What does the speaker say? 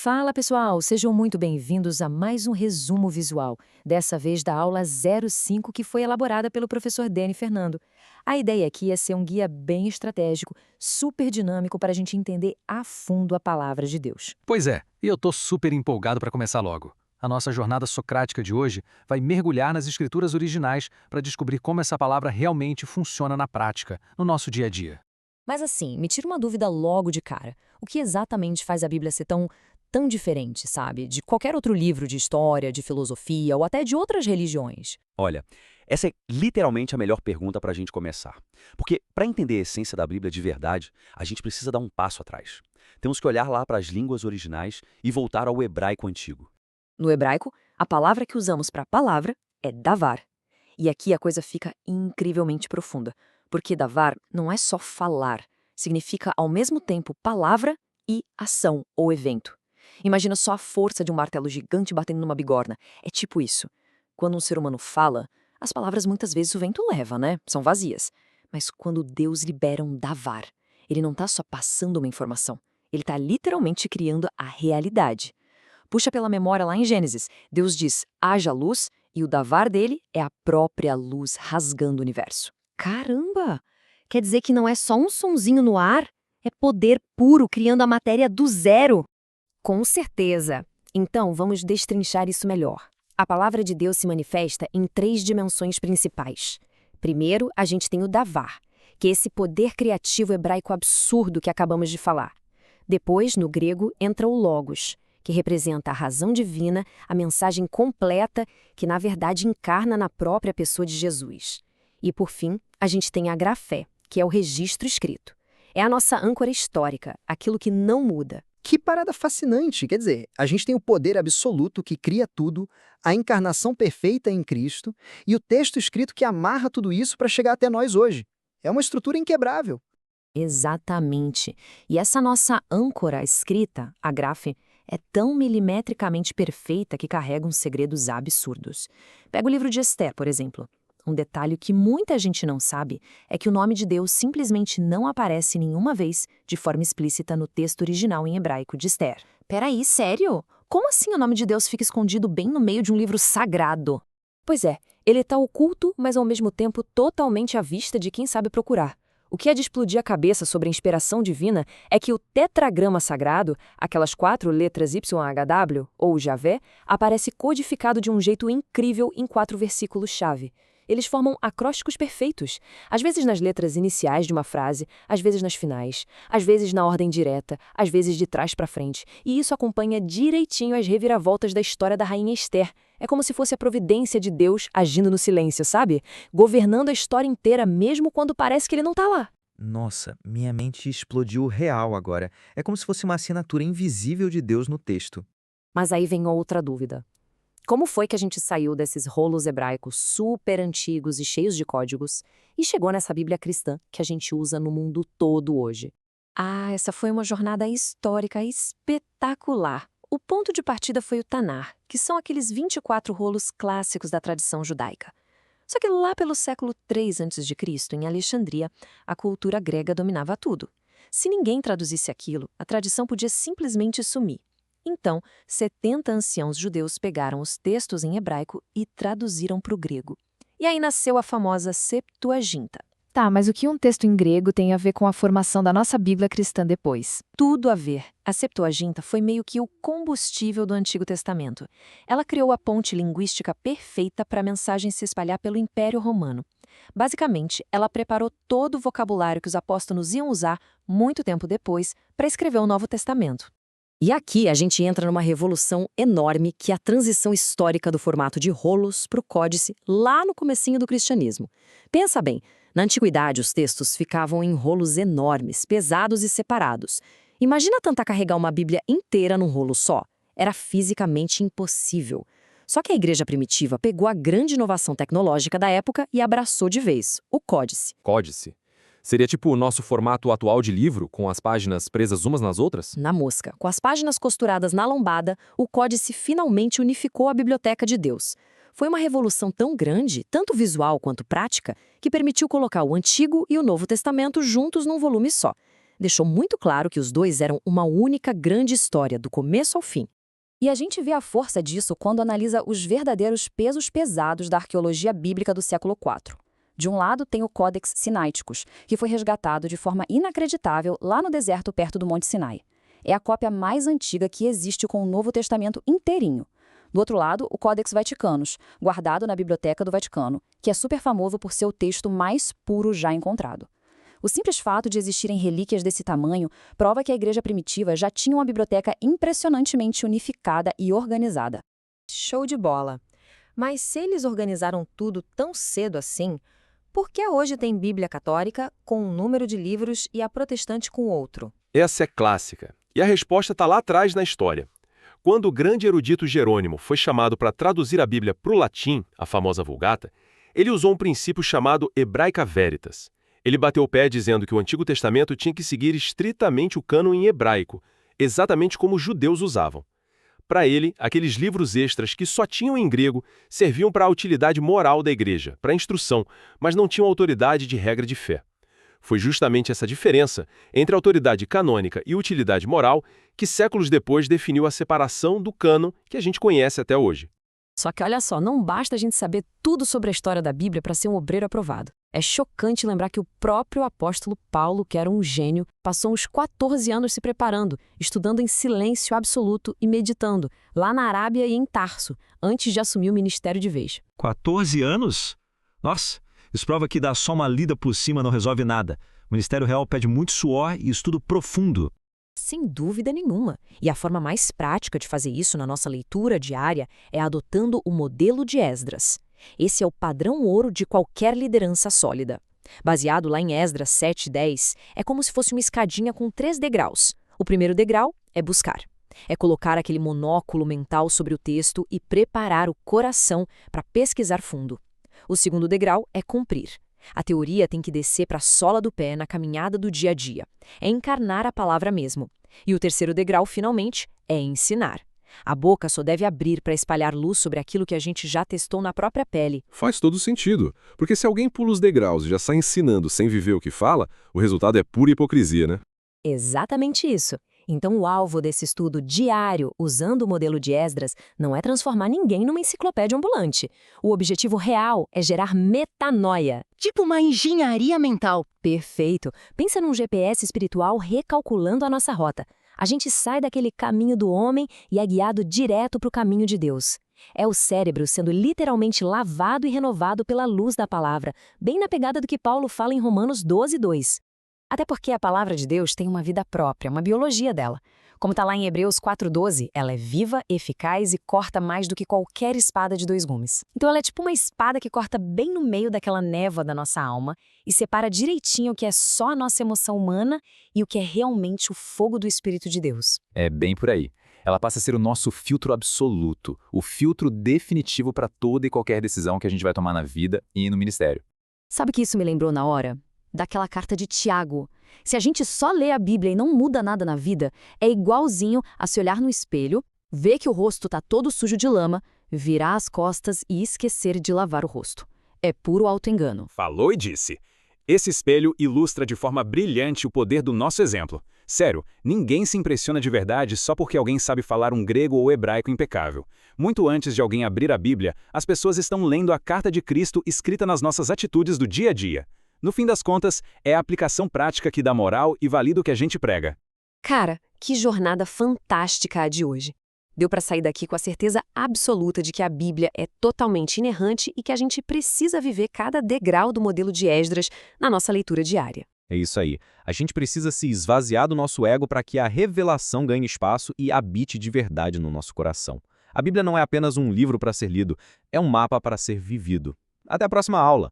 Fala pessoal, sejam muito bem-vindos a mais um resumo visual, dessa vez da aula 05 que foi elaborada pelo professor Dani Fernando. A ideia aqui é ser um guia bem estratégico, super dinâmico para a gente entender a fundo a palavra de Deus. Pois é, e eu tô super empolgado para começar logo. A nossa jornada socrática de hoje vai mergulhar nas escrituras originais para descobrir como essa palavra realmente funciona na prática, no nosso dia a dia. Mas assim, me tira uma dúvida logo de cara. O que exatamente faz a Bíblia ser tão diferente, sabe? De qualquer outro livro de história, de filosofia ou até de outras religiões? Olha, essa é literalmente a melhor pergunta para a gente começar. Porque, para entender a essência da Bíblia de verdade, a gente precisa dar um passo atrás. Temos que olhar lá para as línguas originais e voltar ao hebraico antigo. No hebraico, a palavra que usamos para palavra é davar. E aqui a coisa fica incrivelmente profunda, porque davar não é só falar, significa ao mesmo tempo palavra e ação ou evento. Imagina só a força de um martelo gigante batendo numa bigorna. É tipo isso. Quando um ser humano fala, as palavras muitas vezes o vento leva, né? São vazias. Mas quando Deus libera um davar, ele não está só passando uma informação, ele está literalmente criando a realidade. Puxa pela memória lá em Gênesis. Deus diz, haja luz, e o davar dele é a própria luz rasgando o universo. Caramba! Quer dizer que não é só um sonzinho no ar? É poder puro criando a matéria do zero. Com certeza. Então, vamos destrinchar isso melhor. A palavra de Deus se manifesta em 3 dimensões principais. Primeiro, a gente tem o davar, que é esse poder criativo hebraico absurdo que acabamos de falar. Depois, no grego, entra o logos, que representa a razão divina, a mensagem completa, que na verdade encarna na própria pessoa de Jesus. E por fim, a gente tem a grafé, que é o registro escrito. É a nossa âncora histórica, aquilo que não muda. Que parada fascinante! Quer dizer, a gente tem o poder absoluto que cria tudo, a encarnação perfeita em Cristo e o texto escrito que amarra tudo isso para chegar até nós hoje. É uma estrutura inquebrável. Exatamente. E essa nossa âncora escrita, a grafe, é tão milimetricamente perfeita que carrega uns segredos absurdos. Pega o livro de Esther, por exemplo. Um detalhe que muita gente não sabe é que o nome de Deus simplesmente não aparece nenhuma vez de forma explícita no texto original em hebraico de Esther. Peraí, sério? Como assim o nome de Deus fica escondido bem no meio de um livro sagrado? Pois é, ele está oculto, mas ao mesmo tempo totalmente à vista de quem sabe procurar. O que é de explodir a cabeça sobre a inspiração divina é que o tetragrama sagrado, aquelas 4 letras YHW, ou Javé, aparece codificado de um jeito incrível em 4 versículos-chave. Eles formam acrósticos perfeitos, às vezes nas letras iniciais de uma frase, às vezes nas finais, às vezes na ordem direta, às vezes de trás para frente, e isso acompanha direitinho as reviravoltas da história da rainha Esther. É como se fosse a providência de Deus agindo no silêncio, sabe? Governando a história inteira mesmo quando parece que ele não tá lá. Nossa, minha mente explodiu real agora. É como se fosse uma assinatura invisível de Deus no texto. Mas aí vem outra dúvida. Como foi que a gente saiu desses rolos hebraicos super antigos e cheios de códigos e chegou nessa Bíblia cristã que a gente usa no mundo todo hoje? Ah, essa foi uma jornada histórica espetacular. O ponto de partida foi o Tanar, que são aqueles 24 rolos clássicos da tradição judaica. Só que lá pelo século III a.C., em Alexandria, a cultura grega dominava tudo. Se ninguém traduzisse aquilo, a tradição podia simplesmente sumir. Então, 70 anciãos judeus pegaram os textos em hebraico e traduziram para o grego. E aí nasceu a famosa Septuaginta. Tá, mas o que um texto em grego tem a ver com a formação da nossa Bíblia cristã depois? Tudo a ver. A Septuaginta foi meio que o combustível do Antigo Testamento. Ela criou a ponte linguística perfeita para a mensagem se espalhar pelo Império Romano. Basicamente, ela preparou todo o vocabulário que os apóstolos iam usar muito tempo depois para escrever o Novo Testamento. E aqui a gente entra numa revolução enorme que é a transição histórica do formato de rolos para o códice lá no comecinho do cristianismo. Pensa bem, na antiguidade os textos ficavam em rolos enormes, pesados e separados. Imagina tentar carregar uma Bíblia inteira num rolo só. Era fisicamente impossível. Só que a igreja primitiva pegou a grande inovação tecnológica da época e abraçou de vez, o códice. Códice. Seria tipo o nosso formato atual de livro, com as páginas presas umas nas outras? Na mosca, com as páginas costuradas na lombada, o códice finalmente unificou a Biblioteca de Deus. Foi uma revolução tão grande, tanto visual quanto prática, que permitiu colocar o Antigo e o Novo Testamento juntos num volume só. deixou muito claro que os dois eram uma única grande história, do começo ao fim. E a gente vê a força disso quando analisa os verdadeiros pesos pesados da arqueologia bíblica do século IV. De um lado tem o Códex Sinaiticus, que foi resgatado de forma inacreditável lá no deserto perto do Monte Sinai. É a cópia mais antiga que existe com o Novo Testamento inteirinho. Do outro lado, o Codex Vaticanus, guardado na Biblioteca do Vaticano, que é super famoso por ser o texto mais puro já encontrado. O simples fato de existirem relíquias desse tamanho prova que a igreja primitiva já tinha uma biblioteca impressionantemente unificada e organizada. Show de bola! Mas se eles organizaram tudo tão cedo assim, por que hoje tem Bíblia católica com um número de livros e a protestante com outro? Essa é clássica. E a resposta está lá atrás na história. Quando o grande erudito Jerônimo foi chamado para traduzir a Bíblia para o latim, a famosa Vulgata, ele usou um princípio chamado Hebraica Veritas. Ele bateu o pé dizendo que o Antigo Testamento tinha que seguir estritamente o cânon em hebraico, exatamente como os judeus usavam. Para ele, aqueles livros extras que só tinham em grego serviam para a utilidade moral da igreja, para a instrução, mas não tinham autoridade de regra de fé. Foi justamente essa diferença entre autoridade canônica e utilidade moral que séculos depois definiu a separação do cânon que a gente conhece até hoje. Só que olha só, não basta a gente saber tudo sobre a história da Bíblia para ser um obreiro aprovado. É chocante lembrar que o próprio apóstolo Paulo, que era um gênio, passou uns 14 anos se preparando, estudando em silêncio absoluto e meditando, lá na Arábia e em Tarso, antes de assumir o ministério de vez. 14 anos? Nossa, isso prova que dar só uma lida por cima não resolve nada. O Ministério Real pede muito suor e estudo profundo. Sem dúvida nenhuma. E a forma mais prática de fazer isso na nossa leitura diária é adotando o modelo de Esdras. Esse é o padrão ouro de qualquer liderança sólida. Baseado lá em Esdras 7:10, é como se fosse uma escadinha com 3 degraus. O primeiro degrau é buscar. É colocar aquele monóculo mental sobre o texto e preparar o coração para pesquisar fundo. O segundo degrau é cumprir. A teoria tem que descer para a sola do pé na caminhada do dia a dia. É encarnar a palavra mesmo. E o terceiro degrau, finalmente, é ensinar. A boca só deve abrir para espalhar luz sobre aquilo que a gente já testou na própria pele. Faz todo sentido, porque se alguém pula os degraus e já sai ensinando sem viver o que fala, o resultado é pura hipocrisia, né? Exatamente isso. Então, o alvo desse estudo diário, usando o modelo de Esdras, não é transformar ninguém numa enciclopédia ambulante. O objetivo real é gerar metanoia. Tipo uma engenharia mental. Perfeito. Pensa num GPS espiritual recalculando a nossa rota. A gente sai daquele caminho do homem e é guiado direto para o caminho de Deus. É o cérebro sendo literalmente lavado e renovado pela luz da palavra, bem na pegada do que Paulo fala em Romanos 12:2. Até porque a palavra de Deus tem uma vida própria, uma biologia dela. Como está lá em Hebreus 4:12, ela é viva, eficaz e corta mais do que qualquer espada de 2 gumes. Então ela é tipo uma espada que corta bem no meio daquela névoa da nossa alma e separa direitinho o que é só a nossa emoção humana e o que é realmente o fogo do Espírito de Deus. É bem por aí. Ela passa a ser o nosso filtro absoluto, o filtro definitivo para toda e qualquer decisão que a gente vai tomar na vida e no ministério. Sabe o que isso me lembrou na hora? Daquela carta de Tiago. Se a gente só lê a Bíblia e não muda nada na vida, é igualzinho a se olhar no espelho, ver que o rosto está todo sujo de lama, virar as costas e esquecer de lavar o rosto. É puro auto-engano. Falou e disse. Esse espelho ilustra de forma brilhante o poder do nosso exemplo. Sério, ninguém se impressiona de verdade só porque alguém sabe falar um grego ou hebraico impecável. Muito antes de alguém abrir a Bíblia, as pessoas estão lendo a carta de Cristo escrita nas nossas atitudes do dia a dia. No fim das contas, é a aplicação prática que dá moral e valida o que a gente prega. Cara, que jornada fantástica a de hoje. Deu para sair daqui com a certeza absoluta de que a Bíblia é totalmente inerrante e que a gente precisa viver cada degrau do modelo de Esdras na nossa leitura diária. É isso aí. A gente precisa se esvaziar do nosso ego para que a revelação ganhe espaço e habite de verdade no nosso coração. A Bíblia não é apenas um livro para ser lido, é um mapa para ser vivido. Até a próxima aula!